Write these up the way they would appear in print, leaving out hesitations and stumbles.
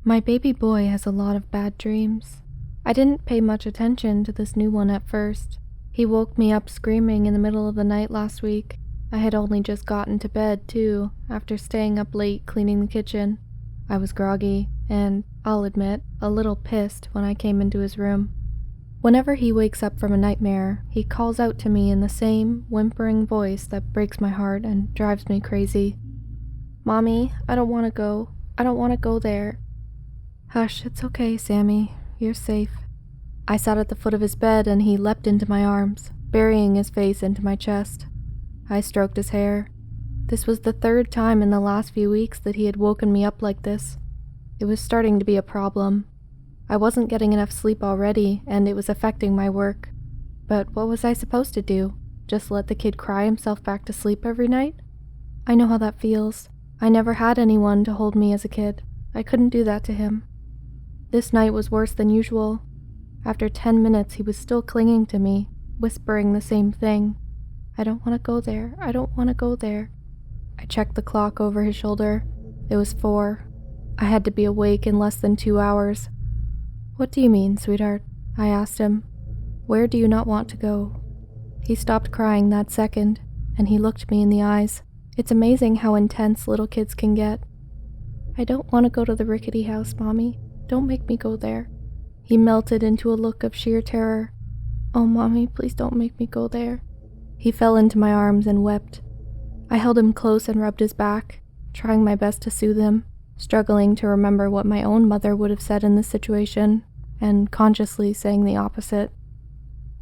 My baby boy has a lot of bad dreams. I didn't pay much attention to this new one at first. He woke me up screaming in the middle of the night last week. I had only just gotten to bed, too, after staying up late cleaning the kitchen. I was groggy, and, I'll admit, a little pissed when I came into his room. Whenever he wakes up from a nightmare, he calls out to me in the same whimpering voice that breaks my heart and drives me crazy. "Mommy, I don't want to go. I don't want to go there." "Hush, it's okay, Sammy. You're safe." I sat at the foot of his bed and he leapt into my arms, burying his face into my chest. I stroked his hair. This was the third time in the last few weeks that he had woken me up like this. It was starting to be a problem. I wasn't getting enough sleep already, and it was affecting my work. But what was I supposed to do? Just let the kid cry himself back to sleep every night? I know how that feels. I never had anyone to hold me as a kid. I couldn't do that to him. This night was worse than usual. After 10 minutes, he was still clinging to me, whispering the same thing. "I don't want to go there. I don't want to go there." I checked the clock over his shoulder. It was 4. I had to be awake in less than 2 hours. "What do you mean, sweetheart?" I asked him. "Where do you not want to go?" He stopped crying that second, and he looked me in the eyes. It's amazing how intense little kids can get. "I don't want to go to the rickety house, Mommy. Don't make me go there." He melted into a look of sheer terror. "Oh, Mommy, please don't make me go there." He fell into my arms and wept. I held him close and rubbed his back, trying my best to soothe him, struggling to remember what my own mother would have said in this situation, and consciously saying the opposite.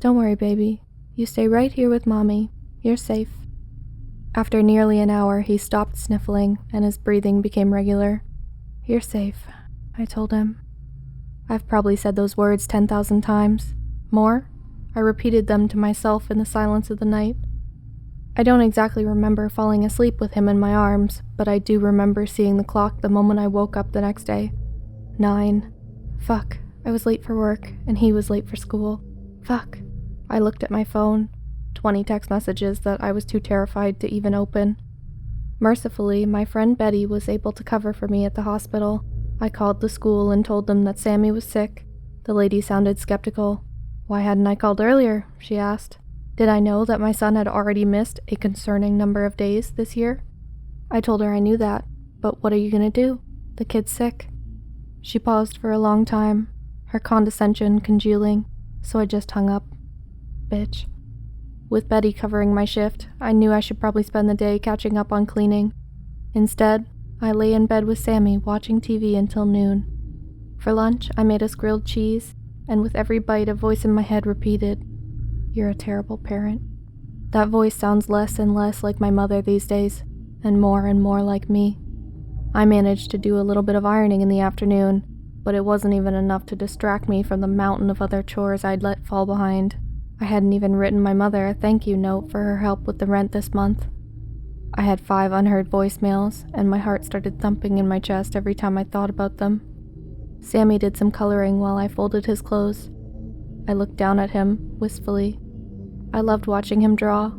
"Don't worry, baby. You stay right here with Mommy. You're safe." After nearly an hour, he stopped sniffling, and his breathing became regular. "You're safe," I told him. I've probably said those words 10,000 times. More? I repeated them to myself in the silence of the night. I don't exactly remember falling asleep with him in my arms, but I do remember seeing the clock the moment I woke up the next day. 9. Fuck, I was late for work, and he was late for school. Fuck. I looked at my phone. 20 text messages that I was too terrified to even open. Mercifully, my friend Betty was able to cover for me at the hospital. I called the school and told them that Sammy was sick. The lady sounded skeptical. "Why hadn't I called earlier?" she asked. Did I know that my son had already missed a concerning number of days this year? I told her I knew that, but what are you gonna do? The kid's sick. She paused for a long time, her condescension congealing, so I just hung up. Bitch. With Betty covering my shift, I knew I should probably spend the day catching up on cleaning. Instead, I lay in bed with Sammy watching TV until noon. For lunch, I made us grilled cheese, and with every bite a voice in my head repeated, "You're a terrible parent." That voice sounds less and less like my mother these days, and more like me. I managed to do a little bit of ironing in the afternoon, but it wasn't even enough to distract me from the mountain of other chores I'd let fall behind. I hadn't even written my mother a thank you note for her help with the rent this month. I had 5 unheard voicemails, and my heart started thumping in my chest every time I thought about them. Sammy did some coloring while I folded his clothes. I looked down at him, wistfully. I loved watching him draw.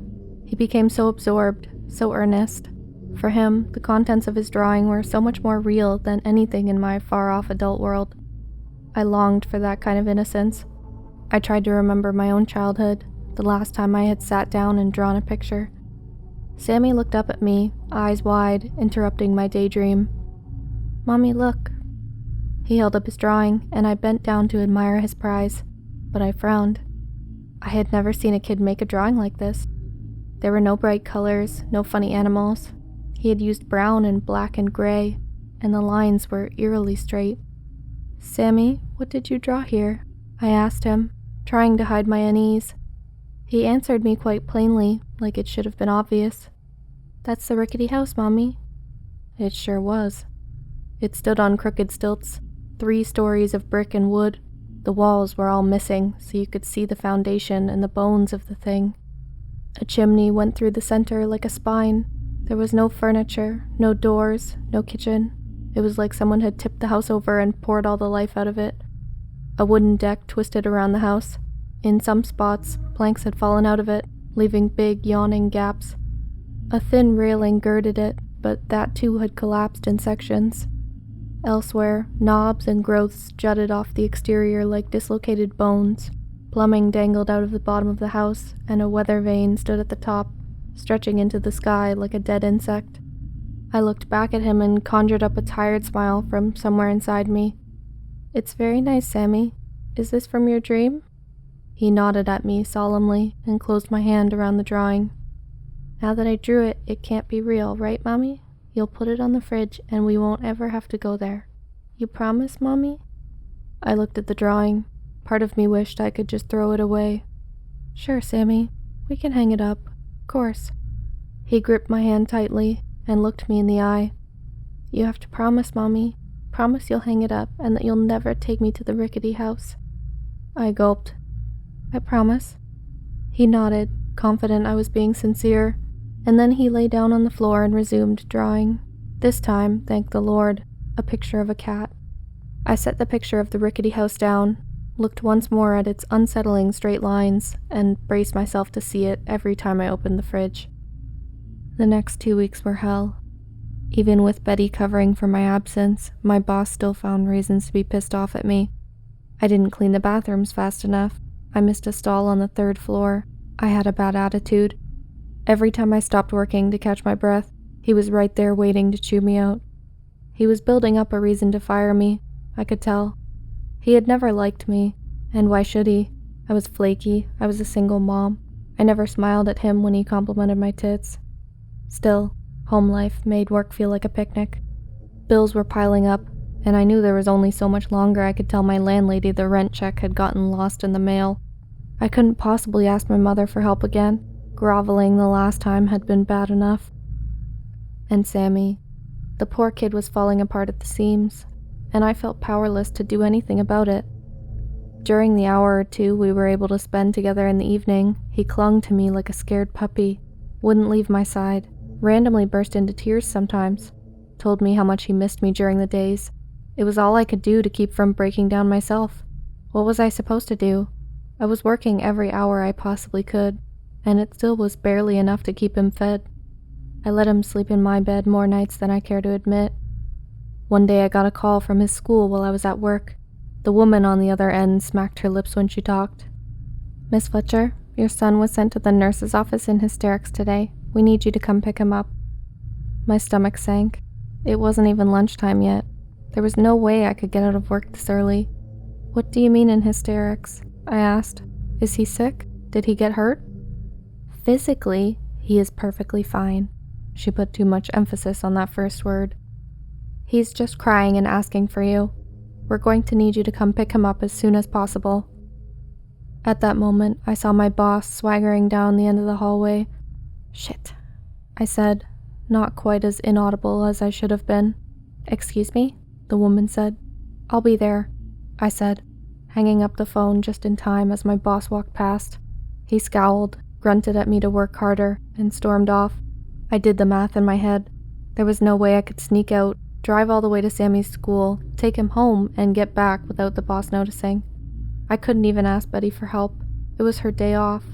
He became so absorbed, so earnest. For him, the contents of his drawing were so much more real than anything in my far-off adult world. I longed for that kind of innocence. I tried to remember my own childhood, the last time I had sat down and drawn a picture. Sammy looked up at me, eyes wide, interrupting my daydream. "Mommy, look." He held up his drawing, and I bent down to admire his prize, but I frowned. I had never seen a kid make a drawing like this. There were no bright colors, no funny animals. He had used brown and black and gray, and the lines were eerily straight. "Sammy, what did you draw here?" I asked him, trying to hide my unease. He answered me quite plainly, like it should have been obvious. "That's the rickety house, Mommy." It sure was. It stood on crooked stilts, 3 stories of brick and wood. The walls were all missing, so you could see the foundation and the bones of the thing. A chimney went through the center like a spine. There was no furniture, no doors, no kitchen. It was like someone had tipped the house over and poured all the life out of it. A wooden deck twisted around the house. In some spots, planks had fallen out of it, leaving big, yawning gaps. A thin railing girded it, but that too had collapsed in sections. Elsewhere, knobs and growths jutted off the exterior like dislocated bones. Plumbing dangled out of the bottom of the house, and a weather vane stood at the top, stretching into the sky like a dead insect. I looked back at him and conjured up a tired smile from somewhere inside me. "It's very nice, Sammy. Is this from your dream?" He nodded at me solemnly and closed my hand around the drawing. "Now that I drew it, it can't be real, right, Mommy? You'll put it on the fridge and we won't ever have to go there. You promise, Mommy?" I looked at the drawing. Part of me wished I could just throw it away. "Sure, Sammy. We can hang it up. Of course." He gripped my hand tightly and looked me in the eye. "You have to promise, Mommy. Promise you'll hang it up and that you'll never take me to the rickety house." I gulped. "I promise." He nodded, confident I was being sincere, and then he lay down on the floor and resumed drawing. This time, thank the Lord, a picture of a cat. I set the picture of the rickety house down, looked once more at its unsettling straight lines, and braced myself to see it every time I opened the fridge. The next 2 weeks were hell. Even with Betty covering for my absence, my boss still found reasons to be pissed off at me. I didn't clean the bathrooms fast enough. I missed a stall on the 3rd floor. I had a bad attitude. Every time I stopped working to catch my breath, he was right there waiting to chew me out. He was building up a reason to fire me, I could tell. He had never liked me, and why should he? I was flaky, I was a single mom. I never smiled at him when he complimented my tits. Still, home life made work feel like a picnic. Bills were piling up, and I knew there was only so much longer I could tell my landlady the rent check had gotten lost in the mail. I couldn't possibly ask my mother for help again. Groveling the last time had been bad enough. And Sammy. The poor kid was falling apart at the seams, and I felt powerless to do anything about it. During the hour or two we were able to spend together in the evening, he clung to me like a scared puppy, wouldn't leave my side, randomly burst into tears sometimes, told me how much he missed me during the days. It was all I could do to keep from breaking down myself. What was I supposed to do? I was working every hour I possibly could, and it still was barely enough to keep him fed. I let him sleep in my bed more nights than I care to admit. One day I got a call from his school while I was at work. The woman on the other end smacked her lips when she talked. "Miss Fletcher, your son was sent to the nurse's office in hysterics today. We need you to come pick him up." My stomach sank. It wasn't even lunchtime yet. There was no way I could get out of work this early. "What do you mean in hysterics?" I asked. "Is he sick? Did he get hurt?" "Physically, he is perfectly fine." She put too much emphasis on that first word. "He's just crying and asking for you. We're going to need you to come pick him up as soon as possible." At that moment, I saw my boss swaggering down the end of the hallway. "Shit," I said, not quite as inaudible as I should have been. "Excuse me?" the woman said. "I'll be there," I said, hanging up the phone just in time as my boss walked past. He scowled, grunted at me to work harder, and stormed off. I did the math in my head. There was no way I could sneak out, drive all the way to Sammy's school, take him home, and get back without the boss noticing. I couldn't even ask Betty for help. It was her day off.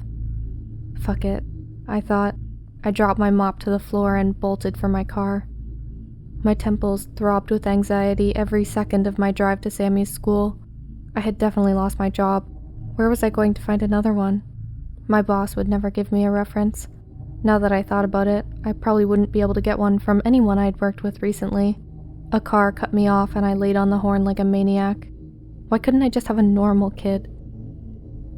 Fuck it, I thought. I dropped my mop to the floor and bolted for my car. My temples throbbed with anxiety every second of my drive to Sammy's school. I had definitely lost my job. Where was I going to find another one? My boss would never give me a reference. Now that I thought about it, I probably wouldn't be able to get one from anyone I'd worked with recently. A car cut me off and I laid on the horn like a maniac. Why couldn't I just have a normal kid?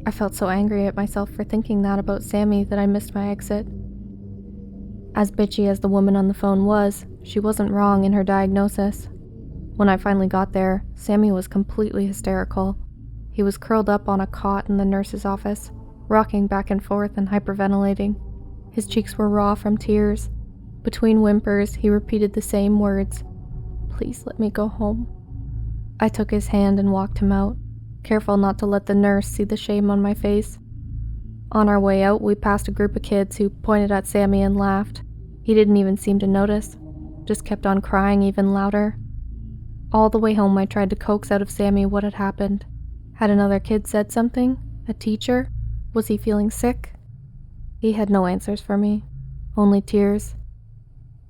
I felt so angry at myself for thinking that about Sammy that I missed my exit. As bitchy as the woman on the phone was, she wasn't wrong in her diagnosis. When I finally got there, Sammy was completely hysterical. He was curled up on a cot in the nurse's office, rocking back and forth and hyperventilating. His cheeks were raw from tears. Between whimpers, he repeated the same words, "Please let me go home." I took his hand and walked him out, careful not to let the nurse see the shame on my face. On our way out, we passed a group of kids who pointed at Sammy and laughed. He didn't even seem to notice, just kept on crying even louder. All the way home, I tried to coax out of Sammy what had happened. Had another kid said something? A teacher? Was he feeling sick? He had no answers for me, only tears.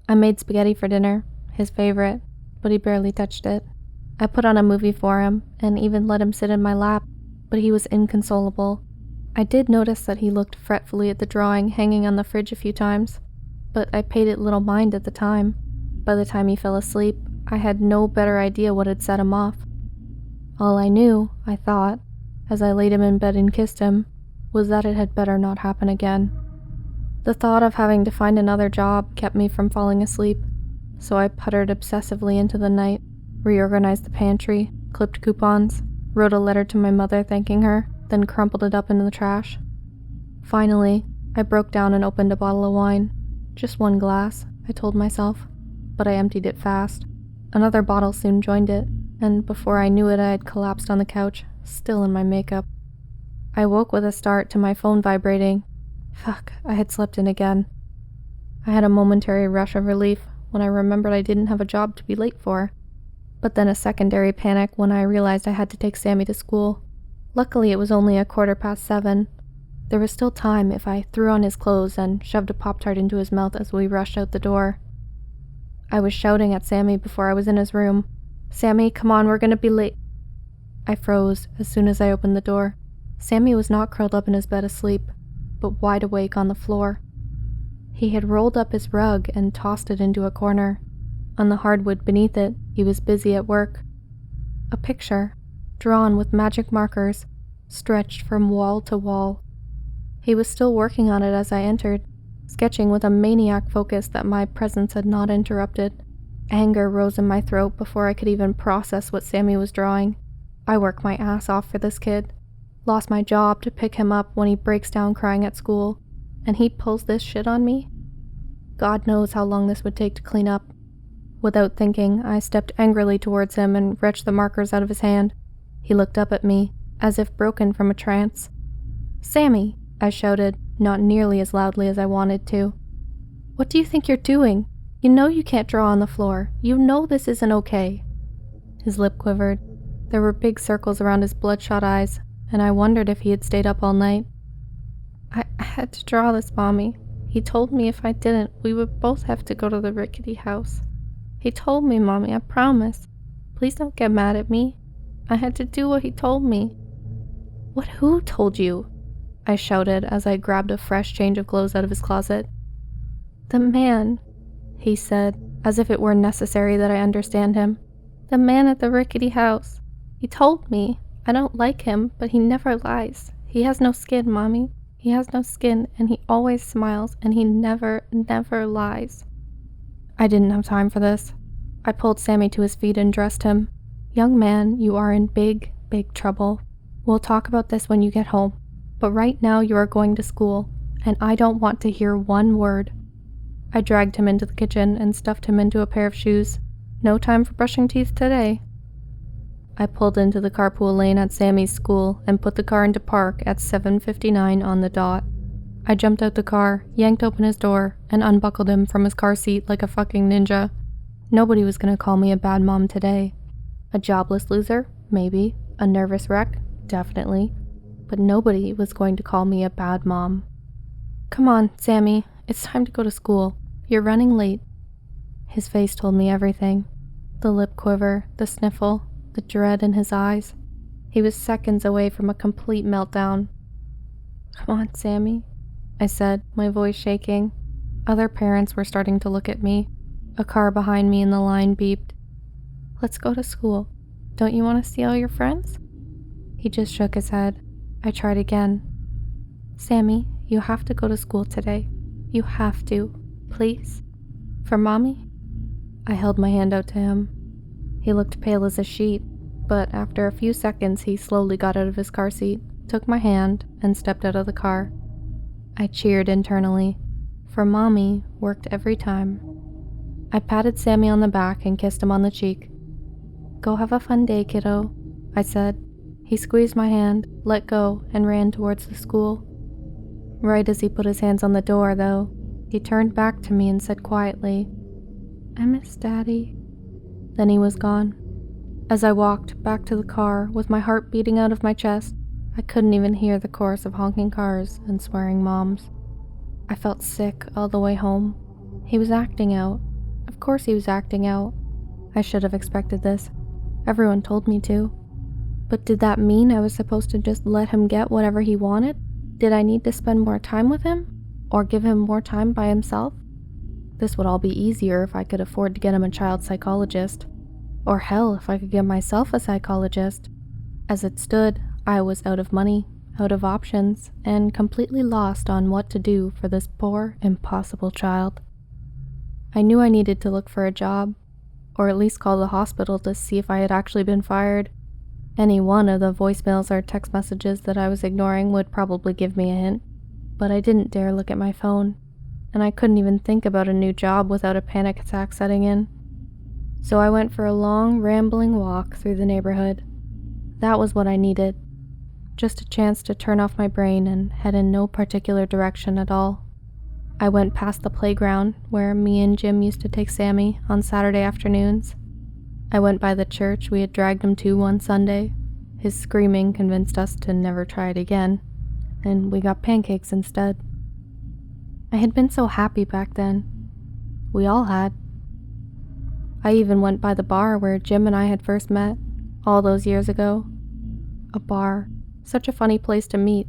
I made spaghetti for dinner, his favorite, but he barely touched it. I put on a movie for him and even let him sit in my lap, but he was inconsolable. I did notice that he looked fretfully at the drawing hanging on the fridge a few times, but I paid it little mind at the time. By the time he fell asleep, I had no better idea what had set him off. All I knew, I thought, as I laid him in bed and kissed him, was that it had better not happen again. The thought of having to find another job kept me from falling asleep, so I puttered obsessively into the night, reorganized the pantry, clipped coupons, wrote a letter to my mother thanking her, then crumpled it up in the trash. Finally, I broke down and opened a bottle of wine. Just one glass, I told myself, but I emptied it fast. Another bottle soon joined it, and before I knew it, I had collapsed on the couch, still in my makeup. I woke with a start to my phone vibrating. Fuck, I had slept in again. I had a momentary rush of relief when I remembered I didn't have a job to be late for, but then a secondary panic when I realized I had to take Sammy to school. Luckily, it was only 7:15. There was still time if I threw on his clothes and shoved a Pop-Tart into his mouth as we rushed out the door. I was shouting at Sammy before I was in his room. "Sammy, come on, we're gonna be late." I froze as soon as I opened the door. Sammy was not curled up in his bed asleep, but wide awake on the floor. He had rolled up his rug and tossed it into a corner. On the hardwood beneath it, he was busy at work. A picture, drawn with magic markers, stretched from wall to wall. He was still working on it as I entered, sketching with a maniac focus that my presence had not interrupted. Anger rose in my throat before I could even process what Sammy was drawing. I work my ass off for this kid. Lost my job to pick him up when he breaks down crying at school, and he pulls this shit on me? God knows how long this would take to clean up. Without thinking, I stepped angrily towards him and wrenched the markers out of his hand. He looked up at me, as if broken from a trance. "Sammy," I shouted, not nearly as loudly as I wanted to. "What do you think you're doing? You know you can't draw on the floor. You know this isn't okay." His lip quivered. There were big circles around his bloodshot eyes, and I wondered if he had stayed up all night. I had to draw this, Mommy. He told me if I didn't, we would both have to go to the rickety house. He told me, Mommy, I promise. Please don't get mad at me. I had to do what he told me." "What, who told you?" I shouted as I grabbed a fresh change of clothes out of his closet. "The man," he said, as if it were necessary that I understand him. "The man at the rickety house. He told me. I don't like him, but he never lies. He has no skin, Mommy. He has no skin, and he always smiles, and he never, never lies." I didn't have time for this. I pulled Sammy to his feet and dressed him. "Young man, you are in big, big trouble. We'll talk about this when you get home. But right now you are going to school, and I don't want to hear one word." I dragged him into the kitchen and stuffed him into a pair of shoes. No time for brushing teeth today. I pulled into the carpool lane at Sammy's school and put the car into park at 7:59 on the dot. I jumped out the car, yanked open his door, and unbuckled him from his car seat like a fucking ninja. Nobody was gonna call me a bad mom today. A jobless loser? Maybe. A nervous wreck? Definitely. But nobody was going to call me a bad mom. "Come on, Sammy. It's time to go to school. You're running late." His face told me everything. The lip quiver, the sniffle, the dread in his eyes. He was seconds away from a complete meltdown. "Come on, Sammy," I said, my voice shaking. Other parents were starting to look at me. A car behind me in the line beeped. "Let's go to school. Don't you want to see all your friends?" He just shook his head. I tried again. "Sammy, you have to go to school today. You have to. Please. For Mommy?" I held my hand out to him. He looked pale as a sheet, but after a few seconds he slowly got out of his car seat, took my hand, and stepped out of the car. I cheered internally. For Mommy worked every time. I patted Sammy on the back and kissed him on the cheek. "Go have a fun day, kiddo," I said. He squeezed my hand, let go, and ran towards the school. Right as he put his hands on the door, though, he turned back to me and said quietly, "I miss Daddy." Then he was gone. As I walked back to the car with my heart beating out of my chest, I couldn't even hear the chorus of honking cars and swearing moms. I felt sick all the way home. He was acting out. Of course he was acting out. I should have expected this. Everyone told me to. But did that mean I was supposed to just let him get whatever he wanted? Did I need to spend more time with him? Or give him more time by himself? This would all be easier if I could afford to get him a child psychologist. Or hell, if I could get myself a psychologist. As it stood, I was out of money, out of options, and completely lost on what to do for this poor, impossible child. I knew I needed to look for a job, or at least call the hospital to see if I had actually been fired. Any one of the voicemails or text messages that I was ignoring would probably give me a hint, but I didn't dare look at my phone, and I couldn't even think about a new job without a panic attack setting in. So I went for a long, rambling walk through the neighborhood. That was what I needed. Just a chance to turn off my brain and head in no particular direction at all. I went past the playground where me and Jim used to take Sammy on Saturday afternoons. I went by the church we had dragged him to one Sunday. His screaming convinced us to never try it again, and we got pancakes instead. I had been so happy back then. We all had. I even went by the bar where Jim and I had first met, all those years ago. A bar. Such a funny place to meet.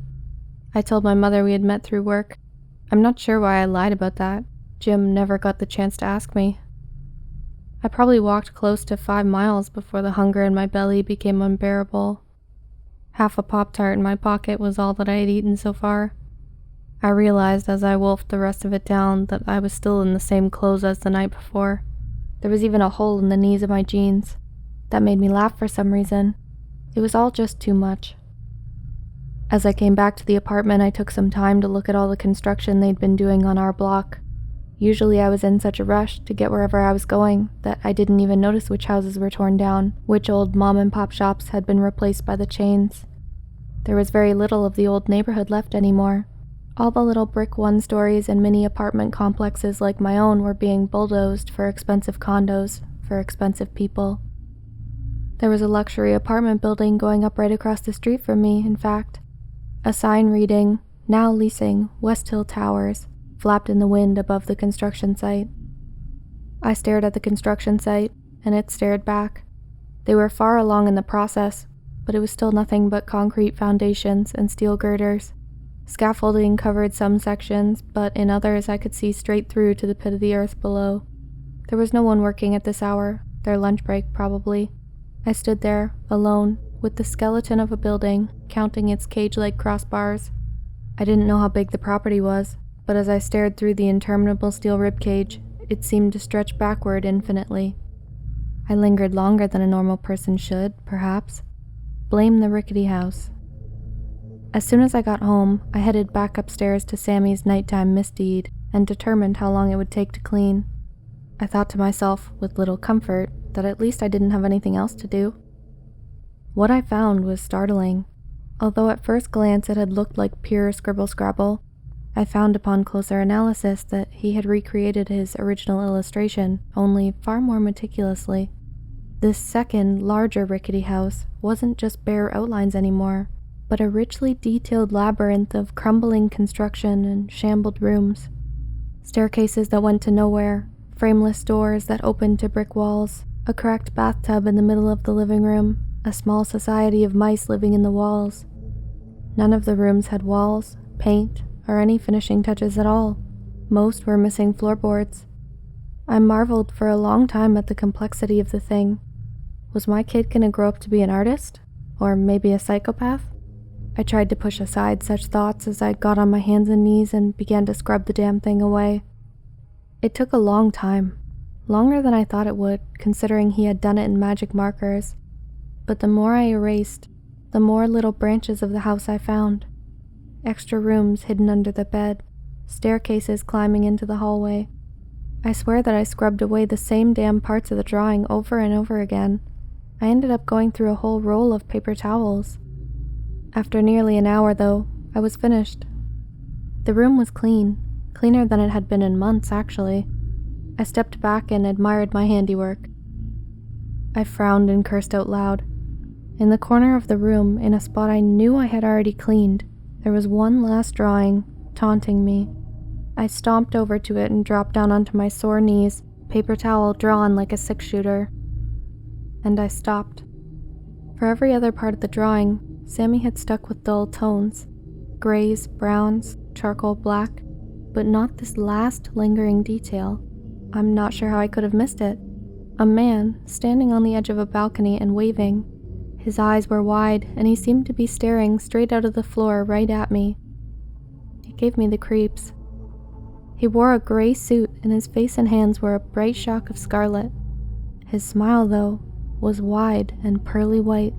I told my mother we had met through work. I'm not sure why I lied about that. Jim never got the chance to ask me. I probably walked close to 5 miles before the hunger in my belly became unbearable. Half a Pop-Tart in my pocket was all that I had eaten so far. I realized as I wolfed the rest of it down that I was still in the same clothes as the night before. There was even a hole in the knees of my jeans. That made me laugh for some reason. It was all just too much. As I came back to the apartment, I took some time to look at all the construction they'd been doing on our block. Usually I was in such a rush to get wherever I was going that I didn't even notice which houses were torn down, which old mom-and-pop shops had been replaced by the chains. There was very little of the old neighborhood left anymore. All the little brick one-stories and mini apartment complexes like my own were being bulldozed for expensive condos, for expensive people. There was a luxury apartment building going up right across the street from me, in fact. A sign reading, "Now leasing, West Hill Towers," flapped in the wind above the construction site. I stared at the construction site, and it stared back. They were far along in the process, but it was still nothing but concrete foundations and steel girders. Scaffolding covered some sections, but in others I could see straight through to the pit of the earth below. There was no one working at this hour, their lunch break probably. I stood there, alone, with the skeleton of a building, counting its cage-like crossbars. I didn't know how big the property was, but as I stared through the interminable steel ribcage, it seemed to stretch backward infinitely. I lingered longer than a normal person should, perhaps. Blame the rickety house. As soon as I got home, I headed back upstairs to Sammy's nighttime misdeed and determined how long it would take to clean. I thought to myself, with little comfort, that at least I didn't have anything else to do. What I found was startling. Although at first glance it had looked like pure scribble-scrabble, I found upon closer analysis that he had recreated his original illustration, only far more meticulously. This second, larger rickety house wasn't just bare outlines anymore, but a richly detailed labyrinth of crumbling construction and shambled rooms. Staircases that went to nowhere, frameless doors that opened to brick walls, a cracked bathtub in the middle of the living room, a small society of mice living in the walls. None of the rooms had walls, paint, or any finishing touches at all. Most were missing floorboards. I marveled for a long time at the complexity of the thing. Was my kid gonna grow up to be an artist? Or maybe a psychopath? I tried to push aside such thoughts as I got on my hands and knees and began to scrub the damn thing away. It took a long time. Longer than I thought it would, considering he had done it in magic markers. But the more I erased, the more little branches of the house I found. Extra rooms hidden under the bed, staircases climbing into the hallway. I swear that I scrubbed away the same damn parts of the drawing over and over again. I ended up going through a whole roll of paper towels. After nearly an hour, though, I was finished. The room was clean, cleaner than it had been in months, actually. I stepped back and admired my handiwork. I frowned and cursed out loud. In the corner of the room, in a spot I knew I had already cleaned, there was one last drawing, taunting me. I stomped over to it and dropped down onto my sore knees, paper towel drawn like a six-shooter. And I stopped. For every other part of the drawing, Sammy had stuck with dull tones, grays, browns, charcoal black, but not this last lingering detail. I'm not sure how I could have missed it. A man standing on the edge of a balcony and waving. His eyes were wide, and he seemed to be staring straight out of the floor right at me. It gave me the creeps. He wore a gray suit, and his face and hands were a bright shock of scarlet. His smile, though, was wide and pearly white.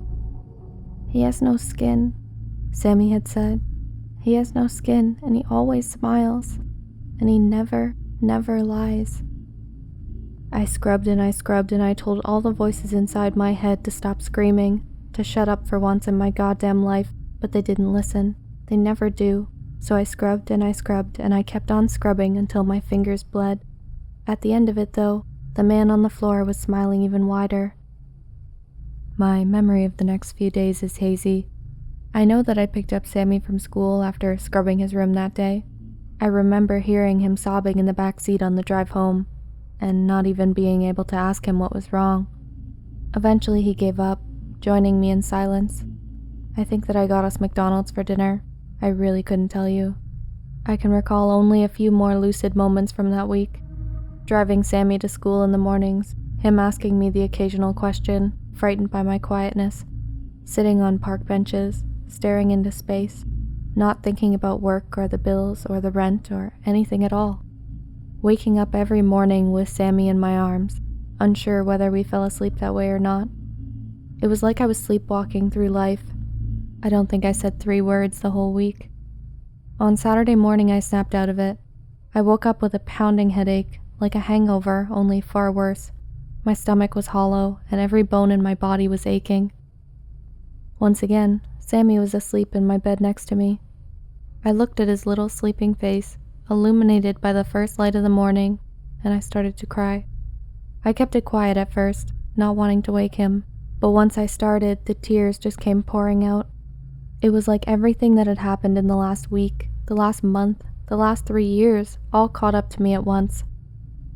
"He has no skin," Sammy had said. "He has no skin, and he always smiles, and he never, never lies." I scrubbed and I told all the voices inside my head to stop screaming, to shut up for once in my goddamn life, but they didn't listen. They never do. So I scrubbed and I kept on scrubbing until my fingers bled. At the end of it, though, the man on the floor was smiling even wider. My memory of the next few days is hazy. I know that I picked up Sammy from school after scrubbing his room that day. I remember hearing him sobbing in the back seat on the drive home, and not even being able to ask him what was wrong. Eventually he gave up, joining me in silence. I think that I got us McDonald's for dinner. I really couldn't tell you. I can recall only a few more lucid moments from that week. Driving Sammy to school in the mornings, him asking me the occasional question, frightened by my quietness, sitting on park benches, staring into space, not thinking about work or the bills or the rent or anything at all. Waking up every morning with Sammy in my arms, unsure whether we fell asleep that way or not. It was like I was sleepwalking through life. I don't think I said 3 words the whole week. On Saturday morning I snapped out of it. I woke up with a pounding headache, like a hangover, only far worse. My stomach was hollow, and every bone in my body was aching. Once again, Sammy was asleep in my bed next to me. I looked at his little sleeping face, illuminated by the first light of the morning, and I started to cry. I kept it quiet at first, not wanting to wake him, but once I started, the tears just came pouring out. It was like everything that had happened in the last week, the last month, the last 3 years, all caught up to me at once.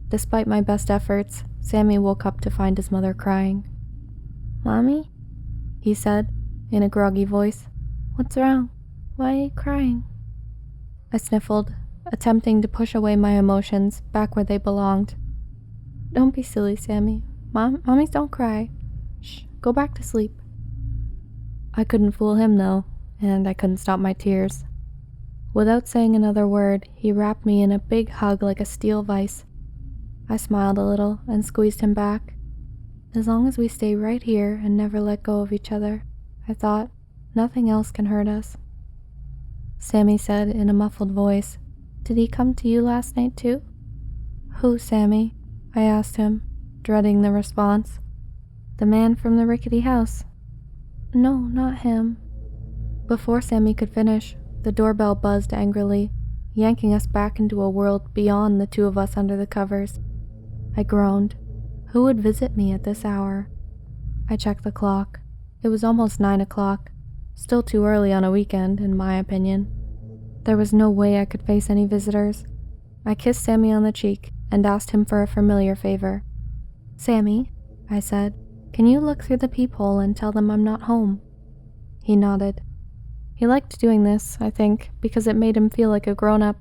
Despite my best efforts, Sammy woke up to find his mother crying. "Mommy?" he said, in a groggy voice. "What's wrong? Why are you crying?" I sniffled, attempting to push away my emotions back where they belonged. "Don't be silly, Sammy. Mommies don't cry. Shh, go back to sleep." I couldn't fool him, though, and I couldn't stop my tears. Without saying another word, he wrapped me in a big hug like a steel vise. I smiled a little and squeezed him back. As long as we stay right here and never let go of each other, I thought, nothing else can hurt us. Sammy said in a muffled voice, "Did he come to you last night too?" "Who, Sammy?" I asked him, dreading the response. "The man from the rickety house." "No, not him." Before Sammy could finish, the doorbell buzzed angrily, yanking us back into a world beyond the two of us under the covers. I groaned. Who would visit me at this hour? I checked the clock. It was almost 9 o'clock. Still too early on a weekend, in my opinion. There was no way I could face any visitors. I kissed Sammy on the cheek and asked him for a familiar favor. "Sammy," I said, "can you look through the peephole and tell them I'm not home?" He nodded. He liked doing this, I think, because it made him feel like a grown-up.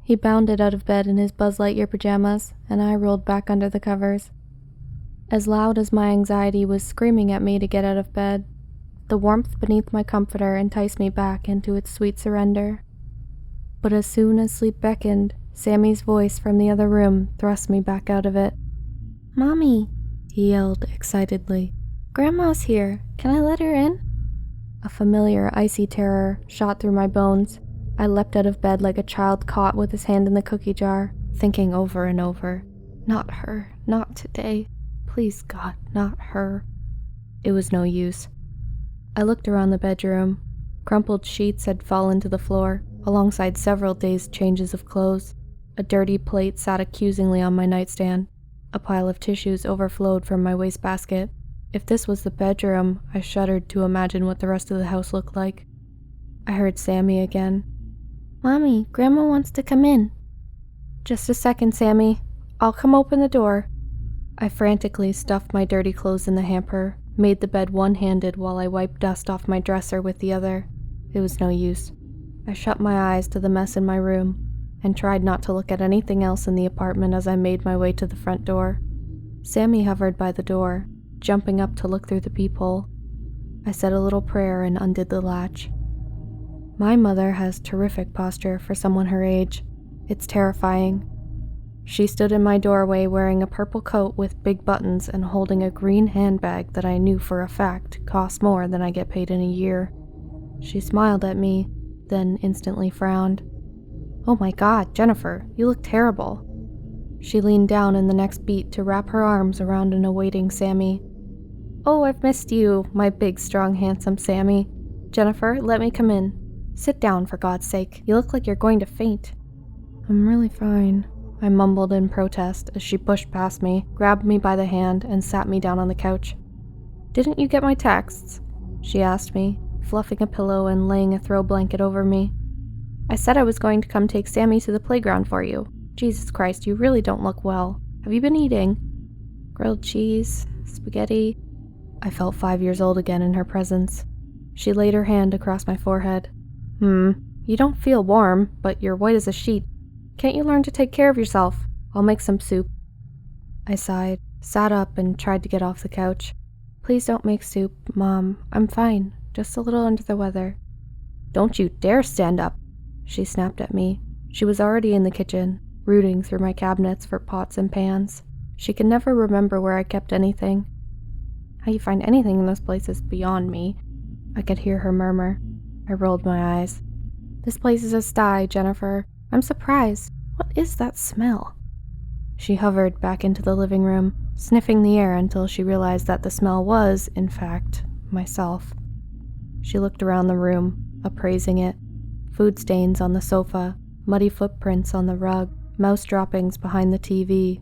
He bounded out of bed in his Buzz Lightyear pajamas, and I rolled back under the covers. As loud as my anxiety was screaming at me to get out of bed, the warmth beneath my comforter enticed me back into its sweet surrender. But as soon as sleep beckoned, Sammy's voice from the other room thrust me back out of it. "Mommy," he yelled excitedly. "Grandma's here. Can I let her in?" A familiar icy terror shot through my bones. I leapt out of bed like a child caught with his hand in the cookie jar, thinking over and over, "Not her, not today. Please God, not her." It was no use. I looked around the bedroom. Crumpled sheets had fallen to the floor, alongside several days' changes of clothes. A dirty plate sat accusingly on my nightstand. A pile of tissues overflowed from my wastebasket. If this was the bedroom, I shuddered to imagine what the rest of the house looked like. I heard Sammy again. "Mommy, Grandma wants to come in." "Just a second, Sammy. I'll come open the door." I frantically stuffed my dirty clothes in the hamper, made the bed one-handed while I wiped dust off my dresser with the other. It was no use. I shut my eyes to the mess in my room and tried not to look at anything else in the apartment as I made my way to the front door. Sammy hovered by the door, jumping up to look through the peephole. I said a little prayer and undid the latch. My mother has terrific posture for someone her age. It's terrifying. She stood in my doorway wearing a purple coat with big buttons and holding a green handbag that I knew for a fact cost more than I get paid in a year. She smiled at me, then instantly frowned. "Oh my God, Jennifer, you look terrible." She leaned down in the next beat to wrap her arms around an awaiting Sammy. "Oh, I've missed you, my big, strong, handsome Sammy. Jennifer, let me come in. Sit down, for God's sake. You look like you're going to faint." "I'm really fine," I mumbled in protest as she pushed past me, grabbed me by the hand, and sat me down on the couch. "Didn't you get my texts?" she asked me, fluffing a pillow and laying a throw blanket over me. "I said I was going to come take Sammy to the playground for you. Jesus Christ, you really don't look well. Have you been eating?" "Grilled cheese, spaghetti." I felt 5 years old again in her presence. She laid her hand across my forehead. You don't feel warm, but you're white as a sheet. Can't you learn to take care of yourself? I'll make some soup." I sighed, sat up, and tried to get off the couch. "Please don't make soup, Mom. I'm fine, just a little under the weather." "Don't you dare stand up," she snapped at me. She was already in the kitchen, rooting through my cabinets for pots and pans. She could never remember where I kept anything. "How you find anything in this place is beyond me," I could hear her murmur. I rolled my eyes. "This place is a sty, Jennifer. I'm surprised. What is that smell?" She hovered back into the living room, sniffing the air until she realized that the smell was, in fact, myself. She looked around the room, appraising it. Food stains on the sofa, muddy footprints on the rug, mouse droppings behind the TV.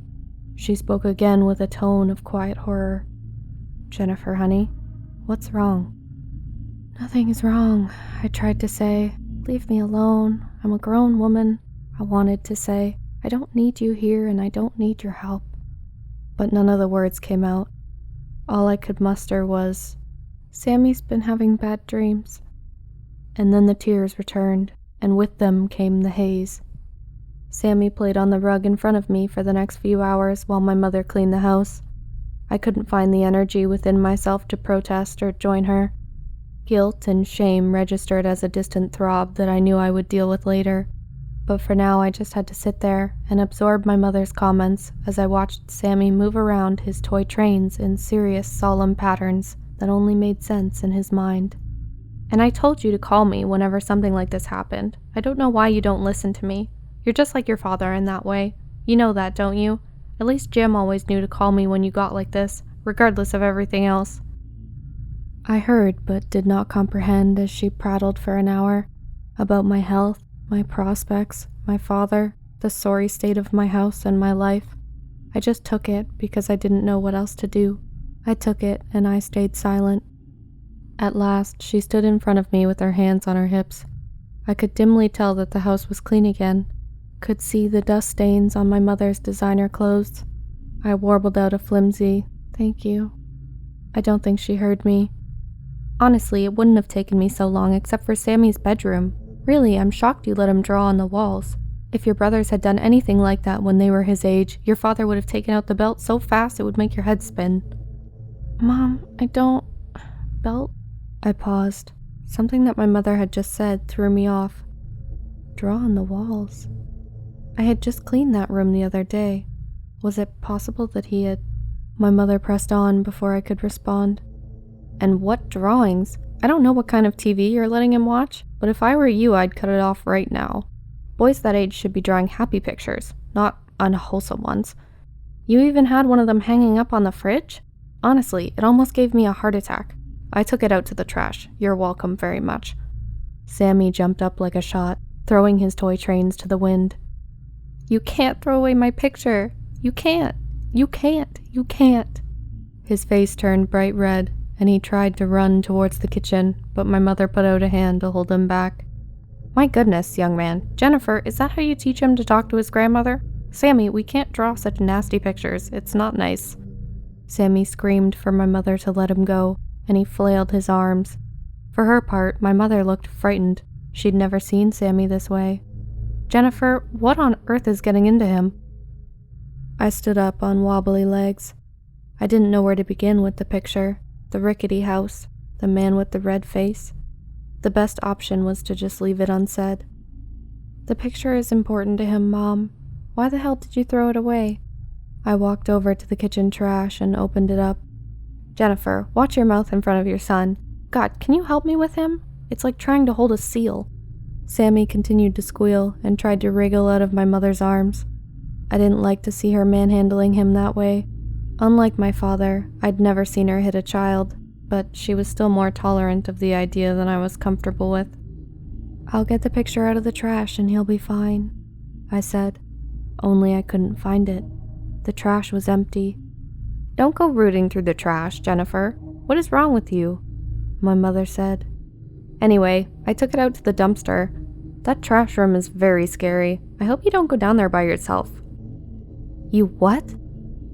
She spoke again with a tone of quiet horror. "Jennifer, honey, what's wrong?" "Nothing is wrong," I tried to say. "Leave me alone. I'm a grown woman." I wanted to say, "I don't need you here and I don't need your help." But none of the words came out. All I could muster was, "Sammy's been having bad dreams." And then the tears returned, and with them came the haze. Sammy played on the rug in front of me for the next few hours while my mother cleaned the house. I couldn't find the energy within myself to protest or join her. Guilt and shame registered as a distant throb that I knew I would deal with later. But for now I just had to sit there and absorb my mother's comments as I watched Sammy move around his toy trains in serious, solemn patterns that only made sense in his mind. "And I told you to call me whenever something like this happened. I don't know why you don't listen to me. You're just like your father in that way. You know that, don't you? At least Jim always knew to call me when you got like this, regardless of everything else." I heard but did not comprehend as she prattled for an hour about my health, my prospects, my father, the sorry state of my house and my life. I just took it because I didn't know what else to do. I took it and I stayed silent. At last, she stood in front of me with her hands on her hips. I could dimly tell that the house was clean again, could see the dust stains on my mother's designer clothes. I warbled out a flimsy, "Thank you." I don't think she heard me. "Honestly, it wouldn't have taken me so long except for Sammy's bedroom. Really, I'm shocked you let him draw on the walls. If your brothers had done anything like that when they were his age, your father would have taken out the belt so fast it would make your head spin." "Mom, I don't... belt?" I paused. Something that my mother had just said threw me off. Draw on the walls. I had just cleaned that room the other day. Was it possible that he had... My mother pressed on before I could respond. "And what drawings? I don't know what kind of TV you're letting him watch, but if I were you, I'd cut it off right now. Boys that age should be drawing happy pictures, not unwholesome ones. You even had one of them hanging up on the fridge? Honestly, it almost gave me a heart attack. I took it out to the trash. You're welcome very much." Sammy jumped up like a shot, throwing his toy trains to the wind. "You can't throw away my picture. You can't. You can't. You can't." His face turned bright red, and he tried to run towards the kitchen, but my mother put out a hand to hold him back. "My goodness, young man. Jennifer, is that how you teach him to talk to his grandmother? Sammy, we can't draw such nasty pictures. It's not nice." Sammy screamed for my mother to let him go, and he flailed his arms. For her part, my mother looked frightened. She'd never seen Sammy this way. "Jennifer, what on earth is getting into him?" I stood up on wobbly legs. I didn't know where to begin with the picture, the rickety house, the man with the red face. The best option was to just leave it unsaid. "The picture is important to him, Mom. Why the hell did you throw it away?" I walked over to the kitchen trash and opened it up. "Jennifer, watch your mouth in front of your son. God, can you help me with him? It's like trying to hold a seal." Sammy continued to squeal and tried to wriggle out of my mother's arms. I didn't like to see her manhandling him that way. Unlike my father, I'd never seen her hit a child, but she was still more tolerant of the idea than I was comfortable with. "I'll get the picture out of the trash and he'll be fine," I said. Only I couldn't find it. The trash was empty. "Don't go rooting through the trash, Jennifer. What is wrong with you?" my mother said. "Anyway, I took it out to the dumpster. That trash room is very scary. I hope you don't go down there by yourself." "You what?"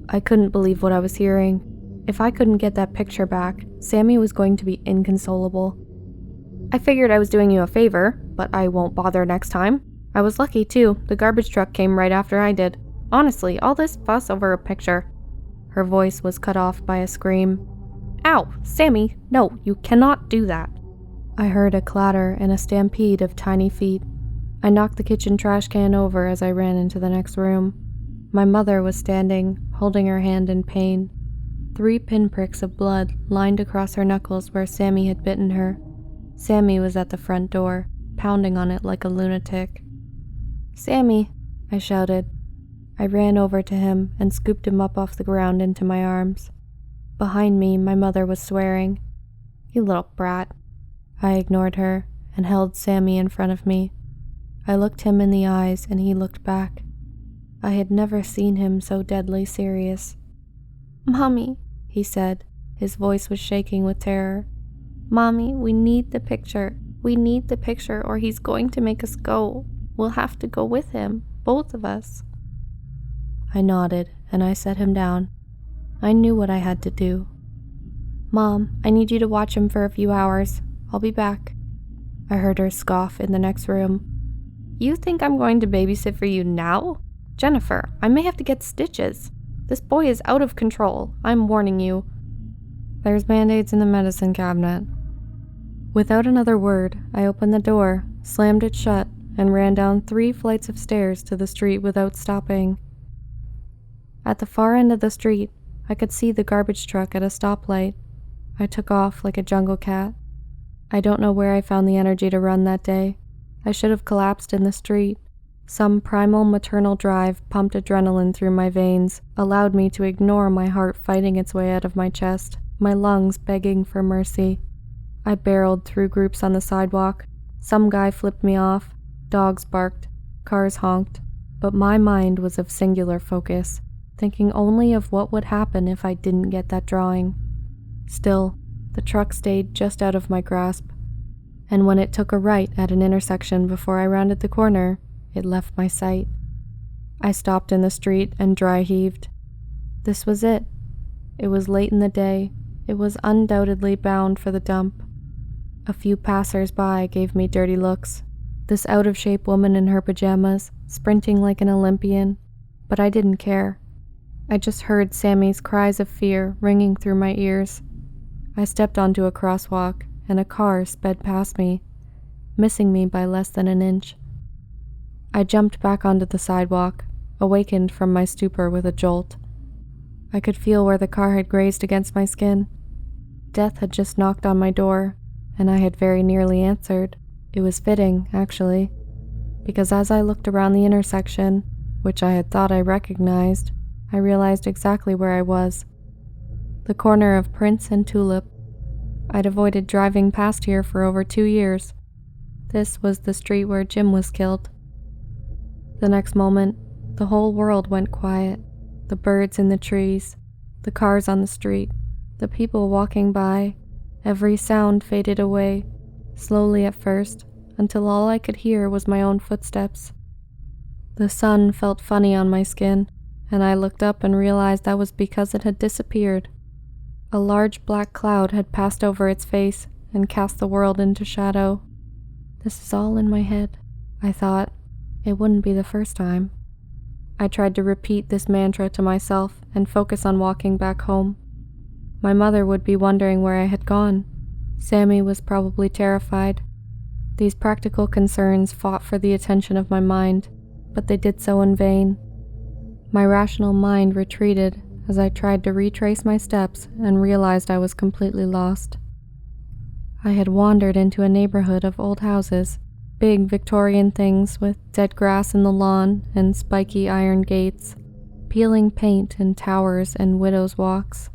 I couldn't believe what I was hearing. If I couldn't get that picture back, Sammy was going to be inconsolable. "I figured I was doing you a favor, but I won't bother next time. I was lucky, too. The garbage truck came right after I did. Honestly, all this fuss over a picture." Her voice was cut off by a scream. "Ow, Sammy, no, you cannot do that." I heard a clatter and a stampede of tiny feet. I knocked the kitchen trash can over as I ran into the next room. My mother was standing, holding her hand in pain. 3 pinpricks of blood lined across her knuckles where Sammy had bitten her. Sammy was at the front door, pounding on it like a lunatic. "Sammy," I shouted. I ran over to him and scooped him up off the ground into my arms. Behind me, my mother was swearing. "You little brat." I ignored her and held Sammy in front of me. I looked him in the eyes and he looked back. I had never seen him so deadly serious. "Mommy," he said. His voice was shaking with terror. "Mommy, we need the picture. We need the picture or he's going to make us go. We'll have to go with him, both of us." I nodded and I set him down. I knew what I had to do. "Mom, I need you to watch him for a few hours. I'll be back." I heard her scoff in the next room. "You think I'm going to babysit for you now? Jennifer, I may have to get stitches. This boy is out of control. I'm warning you." "There's Band-Aids in the medicine cabinet." Without another word, I opened the door, slammed it shut, and ran down 3 flights of stairs to the street without stopping. At the far end of the street, I could see the garbage truck at a stoplight. I took off like a jungle cat. I don't know where I found the energy to run that day. I should have collapsed in the street. Some primal maternal drive pumped adrenaline through my veins, allowed me to ignore my heart fighting its way out of my chest, my lungs begging for mercy. I barreled through groups on the sidewalk. Some guy flipped me off. Dogs barked. Cars honked. But my mind was of singular focus, thinking only of what would happen if I didn't get that drawing. Still, the truck stayed just out of my grasp, and when it took a right at an intersection before I rounded the corner, it left my sight. I stopped in the street and dry heaved. This was it. It was late in the day. It was undoubtedly bound for the dump. A few passers-by gave me dirty looks. This out-of-shape woman in her pajamas, sprinting like an Olympian, but I didn't care. I just heard Sammy's cries of fear ringing through my ears. I stepped onto a crosswalk, and a car sped past me, missing me by less than an inch. I jumped back onto the sidewalk, awakened from my stupor with a jolt. I could feel where the car had grazed against my skin. Death had just knocked on my door, and I had very nearly answered. It was fitting, actually, because as I looked around the intersection, which I had thought I recognized, I realized exactly where I was. The corner of Prince and Tulip. I'd avoided driving past here for over 2 years. This was the street where Jim was killed. The next moment, the whole world went quiet. The birds in the trees, the cars on the street, the people walking by. Every sound faded away, slowly at first, until all I could hear was my own footsteps. The sun felt funny on my skin, and I looked up and realized that was because it had disappeared. A large black cloud had passed over its face and cast the world into shadow. This is all in my head, I thought. It wouldn't be the first time. I tried to repeat this mantra to myself and focus on walking back home. My mother would be wondering where I had gone. Sammy was probably terrified. These practical concerns fought for the attention of my mind, but they did so in vain. My rational mind retreated as I tried to retrace my steps and realized I was completely lost. I had wandered into a neighborhood of old houses, big Victorian things with dead grass in the lawn and spiky iron gates, peeling paint and towers and widows' walks.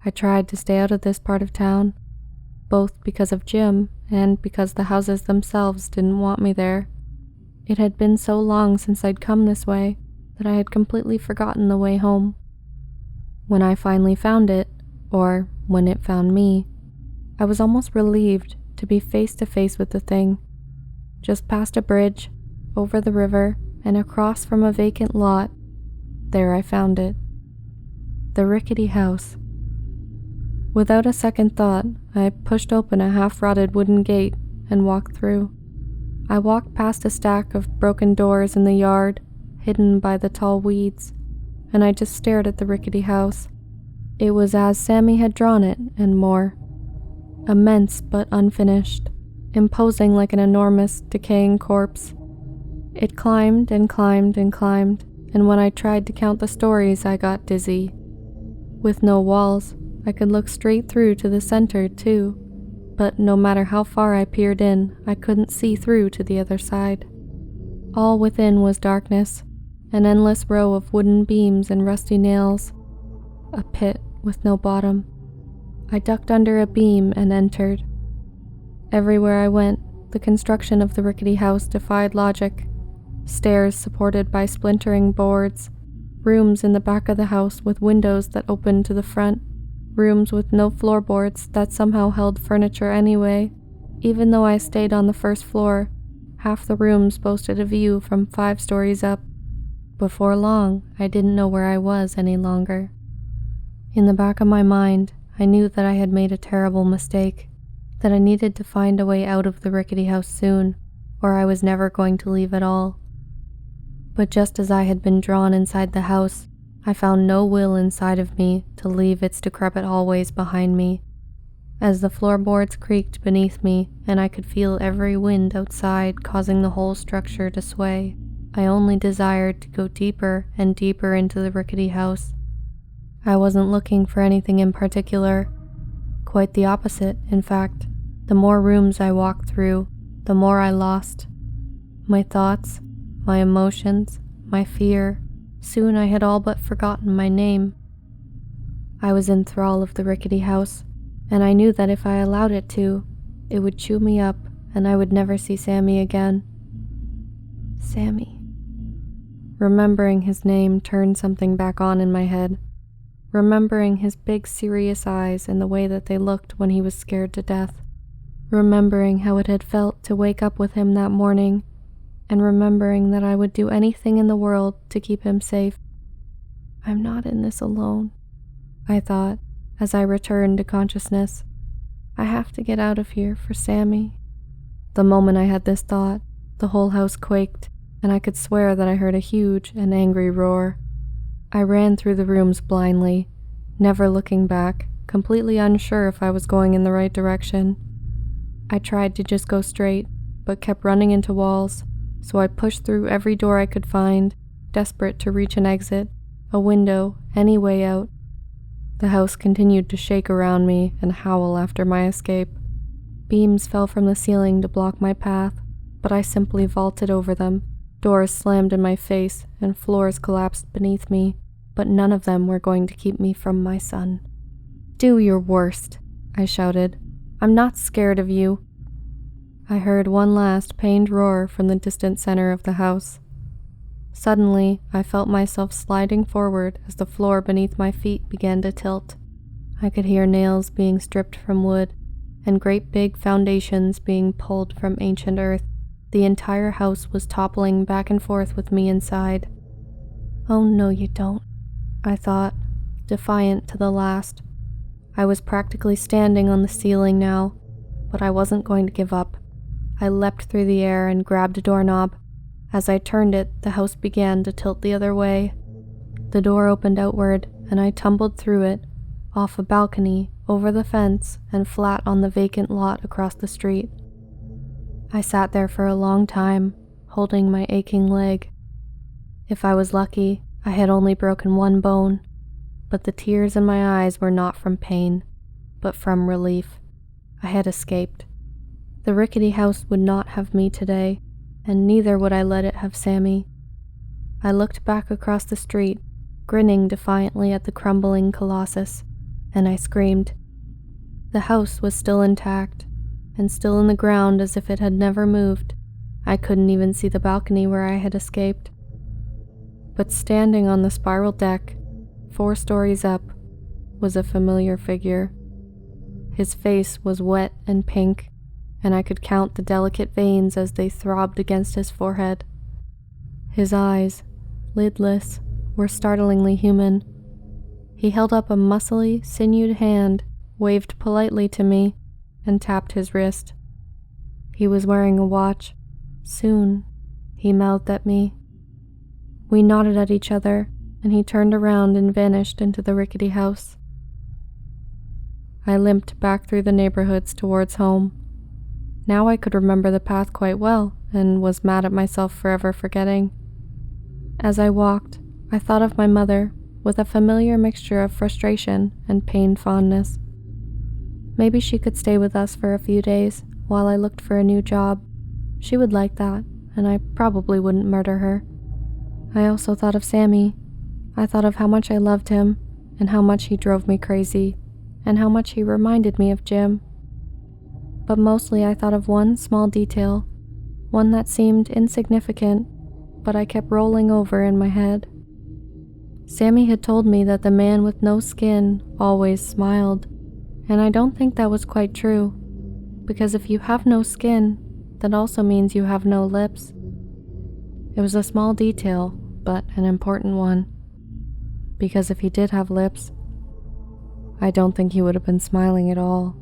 I tried to stay out of this part of town, both because of Jim and because the houses themselves didn't want me there. It had been so long since I'd come this way that I had completely forgotten the way home. When I finally found it, or when it found me, I was almost relieved to be face to face with the thing. Just past a bridge, over the river, and across from a vacant lot, there I found it. The rickety house. Without a second thought, I pushed open a half-rotted wooden gate and walked through. I walked past a stack of broken doors in the yard, hidden by the tall weeds, and I just stared at the rickety house. It was as Sammy had drawn it, and more. Immense but unfinished, imposing like an enormous, decaying corpse. It climbed and climbed and climbed, and when I tried to count the stories, I got dizzy. With no walls, I could look straight through to the center, too, but no matter how far I peered in, I couldn't see through to the other side. All within was darkness, an endless row of wooden beams and rusty nails, a pit with no bottom. I ducked under a beam and entered. Everywhere I went, the construction of the rickety house defied logic. Stairs supported by splintering boards, rooms in the back of the house with windows that opened to the front, rooms with no floorboards that somehow held furniture anyway. Even though I stayed on the first floor, half the rooms boasted a view from 5 stories up. Before long, I didn't know where I was any longer. In the back of my mind, I knew that I had made a terrible mistake, that I needed to find a way out of the rickety house soon, or I was never going to leave at all. But just as I had been drawn inside the house, I found no will inside of me to leave its decrepit hallways behind me. As the floorboards creaked beneath me and I could feel every wind outside causing the whole structure to sway, I only desired to go deeper and deeper into the rickety house. I wasn't looking for anything in particular. Quite the opposite, in fact. The more rooms I walked through, the more I lost. My thoughts, my emotions, my fear. Soon I had all but forgotten my name. I was in thrall of the rickety house, and I knew that if I allowed it to, it would chew me up and I would never see Sammy again. Sammy. Remembering his name turned something back on in my head. Remembering his big serious eyes and the way that they looked when he was scared to death. Remembering how it had felt to wake up with him that morning, and remembering that I would do anything in the world to keep him safe. I'm not in this alone, I thought, as I returned to consciousness. I have to get out of here for Sammy. The moment I had this thought, the whole house quaked, and I could swear that I heard a huge and angry roar. I ran through the rooms blindly, never looking back, completely unsure if I was going in the right direction. I tried to just go straight, but kept running into walls, so I pushed through every door I could find, desperate to reach an exit, a window, any way out. The house continued to shake around me and howl after my escape. Beams fell from the ceiling to block my path, but I simply vaulted over them. Doors slammed in my face and floors collapsed beneath me, but none of them were going to keep me from my son. Do your worst, I shouted. I'm not scared of you. I heard one last pained roar from the distant center of the house. Suddenly, I felt myself sliding forward as the floor beneath my feet began to tilt. I could hear nails being stripped from wood, and great big foundations being pulled from ancient earth. The entire house was toppling back and forth with me inside. Oh no you don't, I thought, defiant to the last. I was practically standing on the ceiling now, but I wasn't going to give up. I leapt through the air and grabbed a doorknob. As I turned it, the house began to tilt the other way. The door opened outward, and I tumbled through it, off a balcony, over the fence, and flat on the vacant lot across the street. I sat there for a long time, holding my aching leg. If I was lucky, I had only broken one bone, but the tears in my eyes were not from pain, but from relief. I had escaped. The rickety house would not have me today, and neither would I let it have Sammy. I looked back across the street, grinning defiantly at the crumbling colossus, and I screamed. The house was still intact, and still in the ground as if it had never moved. I couldn't even see the balcony where I had escaped. But standing on the spiral deck, 4 stories up, was a familiar figure. His face was wet and pink, and I could count the delicate veins as they throbbed against his forehead. His eyes, lidless, were startlingly human. He held up a muscly, sinewed hand, waved politely to me, and tapped his wrist. He was wearing a watch. Soon, he mouthed at me. We nodded at each other, and he turned around and vanished into the rickety house. I limped back through the neighborhoods towards home. Now I could remember the path quite well, and was mad at myself for ever forgetting. As I walked, I thought of my mother, with a familiar mixture of frustration and pained fondness. Maybe she could stay with us for a few days while I looked for a new job. She would like that, and I probably wouldn't murder her. I also thought of Sammy. I thought of how much I loved him, and how much he drove me crazy, and how much he reminded me of Jim. But mostly I thought of one small detail, one that seemed insignificant, but I kept rolling over in my head. Sammy had told me that the man with no skin always smiled, and I don't think that was quite true, because if you have no skin, that also means you have no lips. It was a small detail, but an important one, because if he did have lips, I don't think he would have been smiling at all.